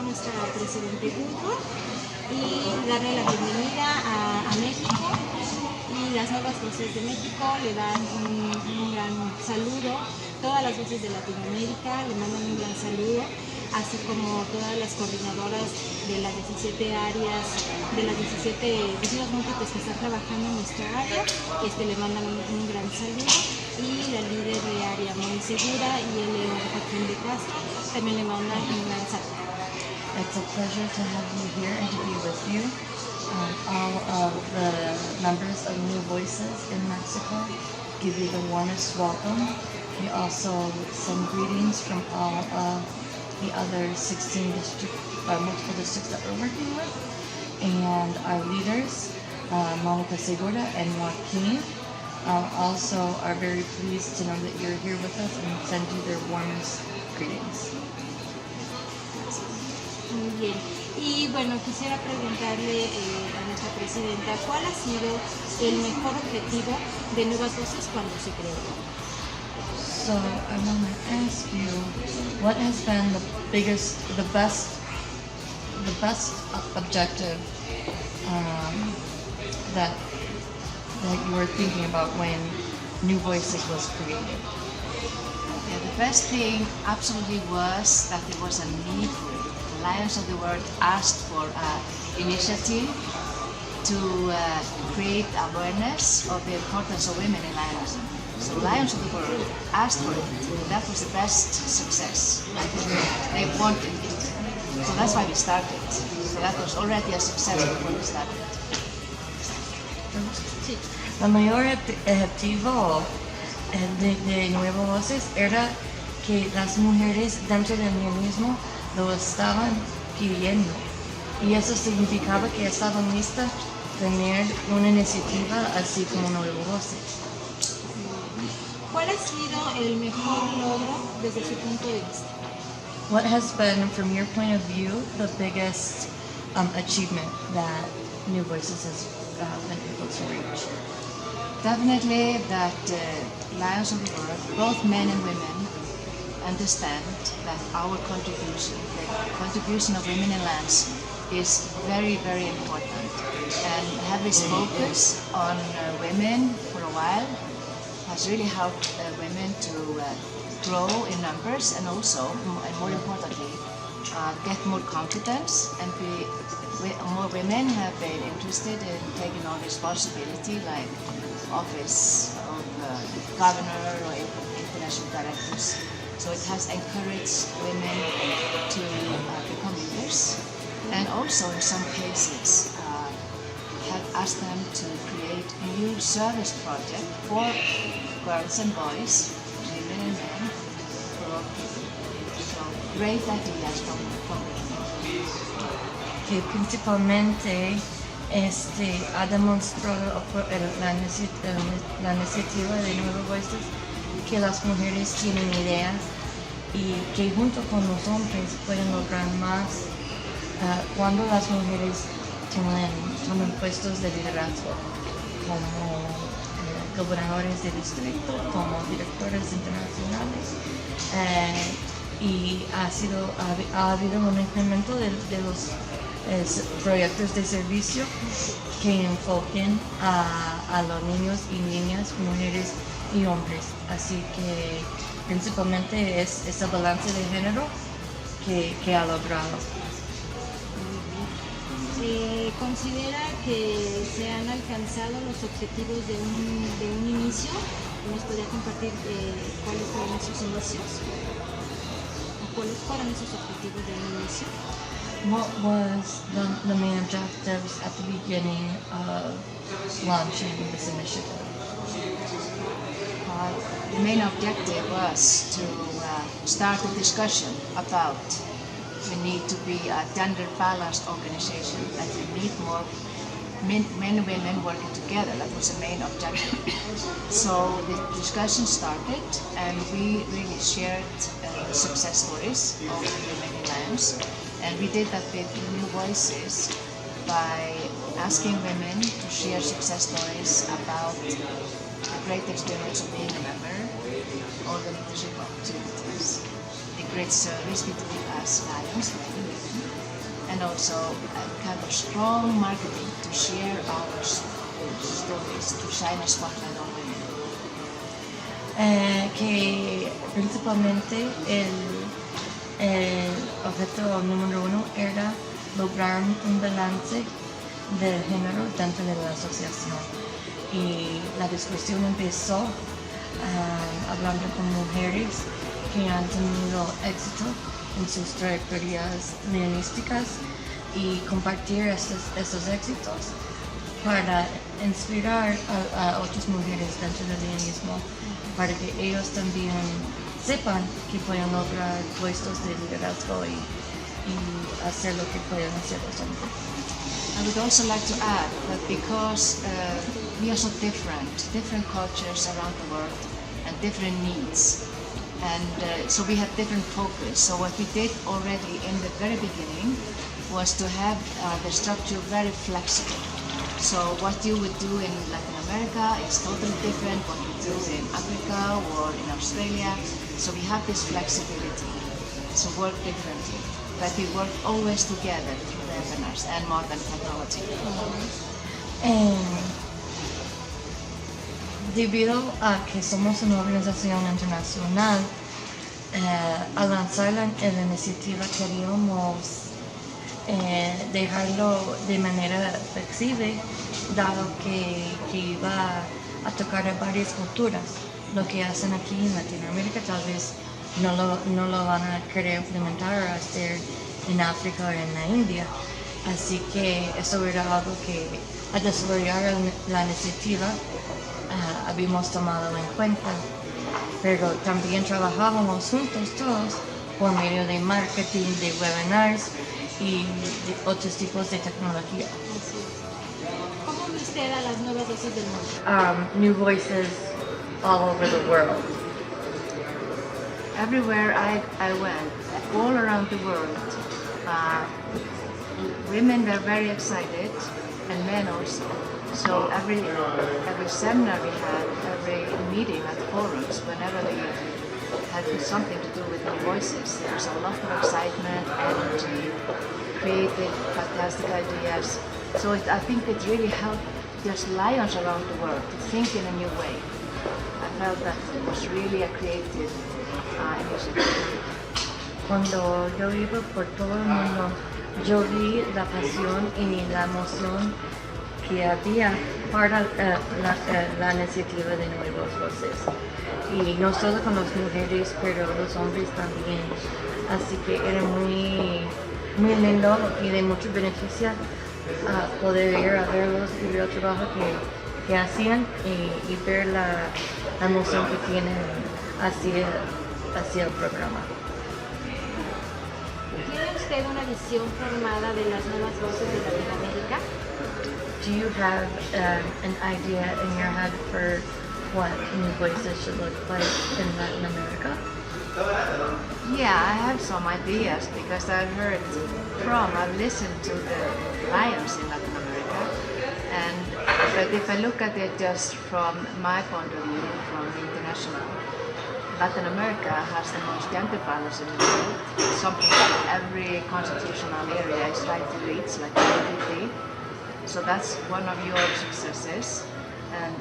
nuestra presidenta Gudrun y darle la bienvenida a México. Y las Nuevas Voces de México le dan un gran saludo. Todas las voces de Latinoamérica le mandan un gran saludo, así como todas las coordinadoras de las 17 áreas, de las 17 vecinos múltiples que están trabajando en nuestra área, le mandan un gran saludo. Y la líder de área muy segura y el León Joaquín de Castro también le mandan un gran saludo. It's a pleasure to have you here and to be with you. All of the members of New Voices in Mexico give you the warmest welcome. We also send greetings from all of the other 16 multiple districts that we're working with. And our leaders, Monica Segura and Joaquín, also are very pleased to know that you're here with us and send you their warmest greetings. Muy bien. Y bueno, quisiera preguntarle a nuestra presidenta, ¿cuál ha sido el mejor objetivo de Nuevas Voces cuando se creó? So I want to ask you, what has been the best objective that you were thinking about when New Voices was created? Yeah, the best thing absolutely was that there was a need for it. The Lions of the World asked for an initiative to create awareness of the importance of women in lionism. So Lions of the World asked for it. That was the best success. They wanted it. So that's why we started. So that was already a success before we started. El mayor objetivo de Nuevas Voces era que las mujeres dentro del mismo lo estaban pidiendo, y eso significaba que estaban listas a tener una iniciativa así como Nuevas Voces. ¿Cuál ha sido el mejor logro desde su punto de vista? What has been, from your point of view, the biggest achievement that New Voices has been able to reach? Definitely that Lions of the World, both men and women, understand that our contribution, the contribution of women in lands, is very, very important. And have this focus on women for a while has really helped women to grow in numbers, and also, and more importantly, get more confidence, and more women have been interested in taking on responsibility, like office of governor or international directors. So it has encouraged women to become leaders, and also in some cases have asked them to create a new service project for girls and boys, women and men, for all people. So great ideas from women. Que principalmente ha demostrado la iniciativa de Nuevas Voces que las mujeres tienen ideas y que junto con los hombres pueden lograr más cuando las mujeres toman puestos de liderazgo, como gobernadores de distrito, como directores internacionales, y ha habido un incremento de los proyectos de servicio que enfoquen a los niños y niñas, mujeres y hombres. Así que principalmente es ese balance de género que ha logrado. ¿Considera que se han alcanzado los objetivos de un inicio? ¿Nos podría compartir cuáles fueron esos inicios? ¿O cuáles fueron esos objetivos de un inicio? What was the main objectives at the beginning of launching this initiative? The main objective was to start a discussion about we need to be a gender-balanced organization, that we need more men and women working together. That was the main objective. So the discussion started, and we really shared success stories of women in lands. And we did that with New Voices by asking women to share success stories about the great experience of being a member, all the leadership opportunities, the great service between us lions, men and women, and also kind of strong marketing to share our stories, to shine a spotlight on women. Que principalmente el objeto número 1 era lograr un balance del género dentro de la asociación. Y la discusión empezó hablando con mujeres que han tenido éxito en sus trayectorias leonísticas y compartir estos éxitos para inspirar a otras mujeres dentro del leonismo, para que ellos también sepan que pueden lograr puestos de liderazgo y hacer lo que pueden hacer los hombres. I would also like to add that because we are so different cultures around the world and different needs, and so we have different focus. So what we did already in the very beginning was to have the structure very flexible. So what you would do in Latin America is totally different what we do in Africa or in Australia. So we have this flexibility to work differently, but we work always together through webinars and modern technology. Debido a que somos una organización internacional, al lanzar la iniciativa queríamos dejarlo de manera flexible, dado que iba a tocar a varias culturas. Lo que hacen aquí en Latinoamérica tal vez no lo van a querer implementar o hacer en África o en la India. Así que eso era algo que al desarrollar la iniciativa habíamos tomado en cuenta. Pero también trabajábamos juntos todos por medio de marketing, de webinars y de otros tipos de tecnología. ¿Cómo ve usted a las nuevas voces del mundo? New voices all over the world. Everywhere I went, all around the world, women were very excited, and men also. So every seminar we had, every meeting at forums, whenever we had something to do with new voices, there was a lot of excitement, energy, creative, fantastic ideas. So I think it really helped just lions around the world to think in a new way. I felt that it was really a creative initiative. Cuando yo iba por todo el mundo, yo vi la pasión y la emoción que había para la iniciativa de Nuevas Voces. Y no solo con las mujeres, pero los hombres también. Así que era muy lindo y de mucho beneficio poder ir a verlos y ver el trabajo que hacían y ver la emoción que tienen hacia el programa. ¿Tiene usted una visión formada de las nuevas voces de Latinoamérica? Do you have an idea in your head for what new voices should look like in Latin America? Yeah, I have some ideas because I've listened to the lions in Latin America, but if I look at it just from my point of view, from the international, Latin America has the most gender balance in the world, something that every constitutional area is trying to reach, like IPIP. So that's one of your successes, and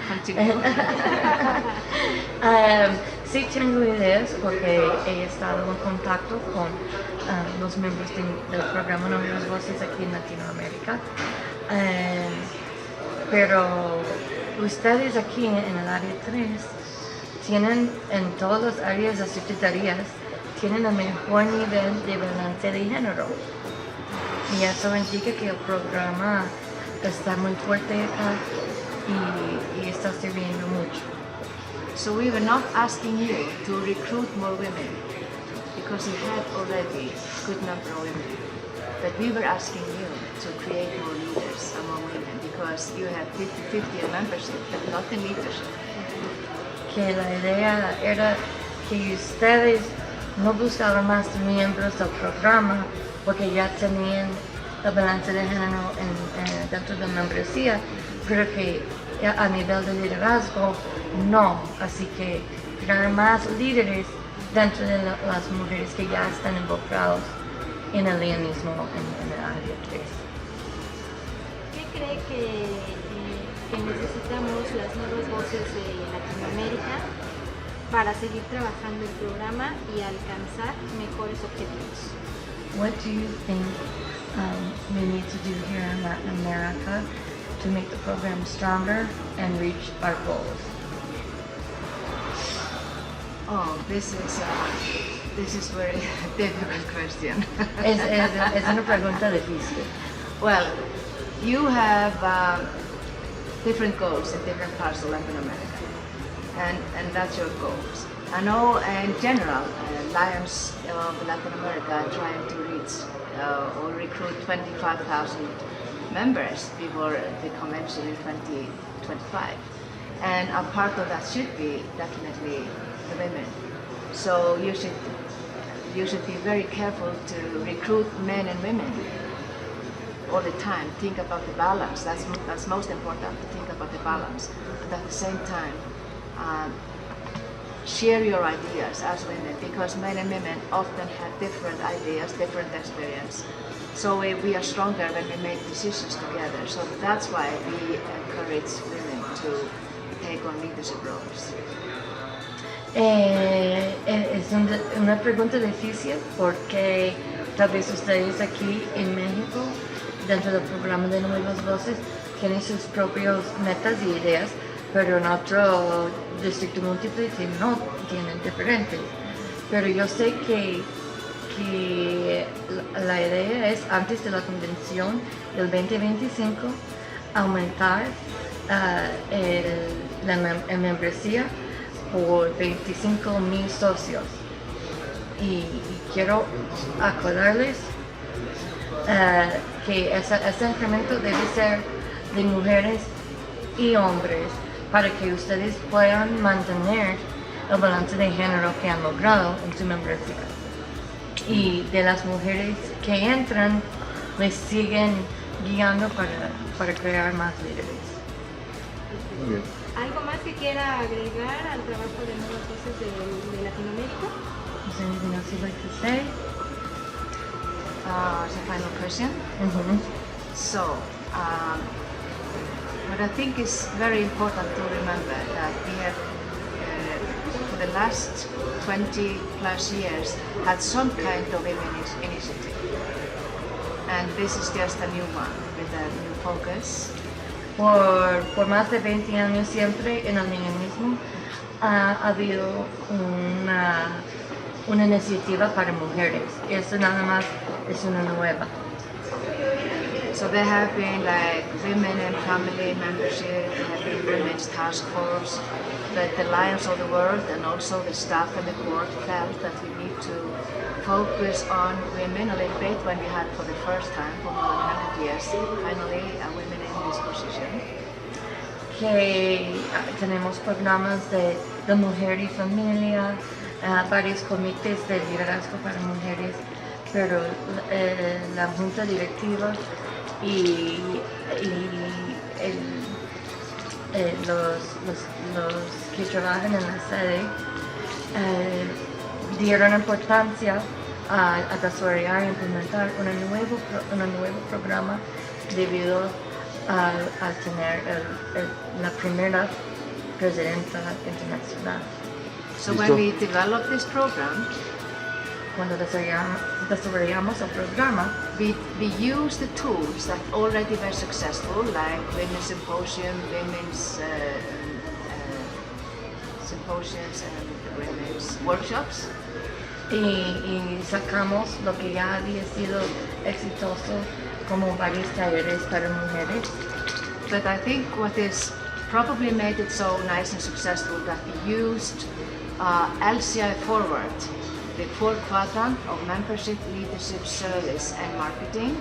continue. Sí tengo ideas porque he estado en contacto con los miembros del programa Nuevas Voces aquí en Latinoamérica, pero ustedes aquí en el área 3 tienen en todas las áreas de secretarías tienen el mejor nivel de balance de género. Y eso indica que el programa está muy fuerte acá y está sirviendo mucho. So we were not asking you to recruit more women because you had already a good number of women. But we were asking you to create more leaders among women because you had 50-50 in membership, but not in leadership. Que la idea era que ustedes no buscaban más miembros del programa porque ya tenían el balance de género dentro de la membresía, pero que a nivel de liderazgo no, así que crear más líderes dentro de las mujeres que ya están involucrados en el leonismo en el área 3. ¿Qué cree que necesitamos las nuevas voces de Latinoamérica para seguir trabajando el programa y alcanzar mejores objetivos? What do you think we need to do here in Latin America to make the program stronger and reach our goals? Oh, this is very difficult question. Es una pregunta difícil. Well, you have different goals in different parts of Latin America, and that's your goals. I know in general, Lions of Latin America are trying to reach or recruit 25,000 members before the convention in 2025. And a part of that should be definitely the women. So you should be very careful to recruit men and women all the time. Think about the balance. That's most important, to think about the balance. But at the same time, share your ideas as women, because men and women often have different ideas, different experience. So we are stronger when we make decisions together. So that's why we encourage women to take on leadership roles. Es una pregunta difícil porque tal vez ustedes aquí en México, dentro del programa de Nuevas Voces, tienen sus propias metas y ideas, pero en otro distrito múltiple no tienen diferentes. Pero yo sé que la idea es, antes de la convención del 2025, aumentar la membresía por 25,000 socios. Y quiero acordarles que ese incremento debe ser de mujeres y hombres para que ustedes puedan mantener el balance de género que han logrado en su membresía. Y de las mujeres que entran, les siguen guiando para crear más líderes. Muy bien. ¿Algo más que quiera agregar al trabajo de Nuevas Voces de Latinoamérica? Is there anything else you'd like to say? As a final question. So, what I think is very important to remember that we have, for the last 20 plus years, had some kind of women's initiative. And this is just a new one with a new focus. Por más de 20 años siempre en el niñismo ha habido una iniciativa para mujeres. Eso nada más es una nueva. So there have been like women and family membership, there have been women's task force, but the Lions of the World and also the staff and the board felt that we need to focus on women a little bit when we had for the first time for more than 100 years, finally a women in this position. Que tenemos programas de mujer y familia, varios comités de liderazgo para mujeres, pero la junta directiva y los que trabajan en la sede dieron importancia a desarrollar e implementar un nuevo programa debido a tener la primera presidenta internacional. So when we developed this program, Cuando desarrollamos el programa, we used the tools that already were successful, like women's symposium, women's symposiums and women's workshops. y sacamos lo que ya había sido exitoso como varios talleres para mujeres. But I think what is probably made it so nice and successful that we used LCII Forward, the 4 quadrant of membership, leadership, service and marketing.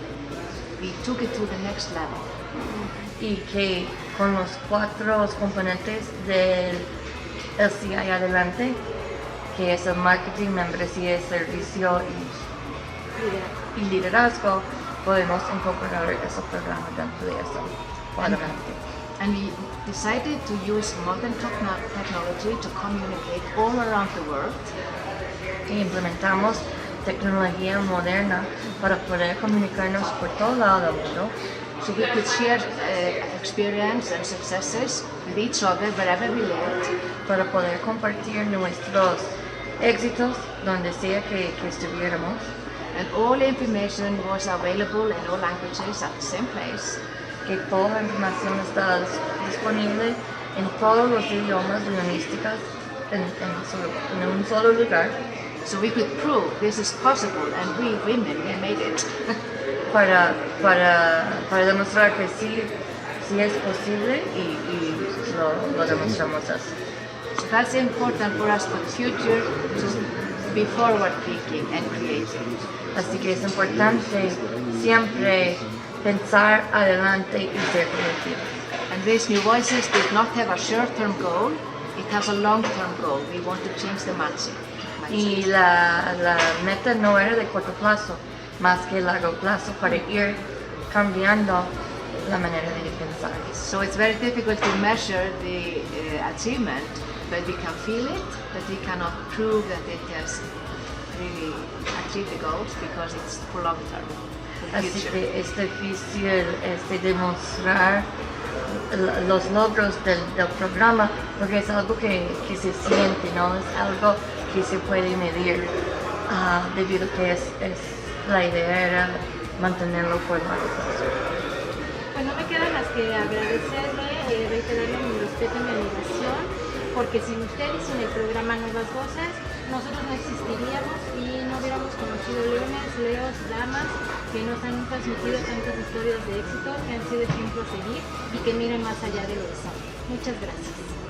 We took it to the next level. Y que con los 4 componentes del LCII adelante, que es el marketing, membresía, servicio y liderazgo, podemos incorporar ese programa dentro de eso. Adelante. And we decided to use modern technology to communicate all around the world. y implementamos tecnología moderna para poder comunicarnos por todo lado del mundo. So we could share experience and successes with each other wherever we lived. Para poder compartir nuestros éxitos donde sea que estuviéramos. And all information was available in all languages at the same place. Que toda la información está disponible en todos los idiomas lingüísticos en un solo lugar. So we could prove this is possible, and we women, we made it. para demostrar que sí es posible y lo demostramos así. So that's important for us for the future, to be forward thinking and creative. Así que es importante siempre pensar adelante y ser creativos. And these New Voices did not have a short-term goal, it has a long-term goal. We want to change the mindset. Y la meta no era de corto plazo, más que largo plazo para ir cambiando la manera de pensar. So it's very difficult to measure the achievement, but we can feel it, but we cannot prove that it has really achieved the goals because it's for long term. Así que es difícil demostrar los logros del programa porque es algo que se siente, no es algo que se puede medir, debido a que la idea era mantenerlo por largo plazo. Pues no me queda más que agradecerle, reiterarle mi respeto y mi admiración, porque sin ustedes, sin el programa Nuevas Voces, nosotros no existiríamos y no hubiéramos conocido leones, leos, damas que nos han transmitido tantas historias de éxito, que han sido ejemplos a seguir y que miren más allá de lo que son. Muchas gracias.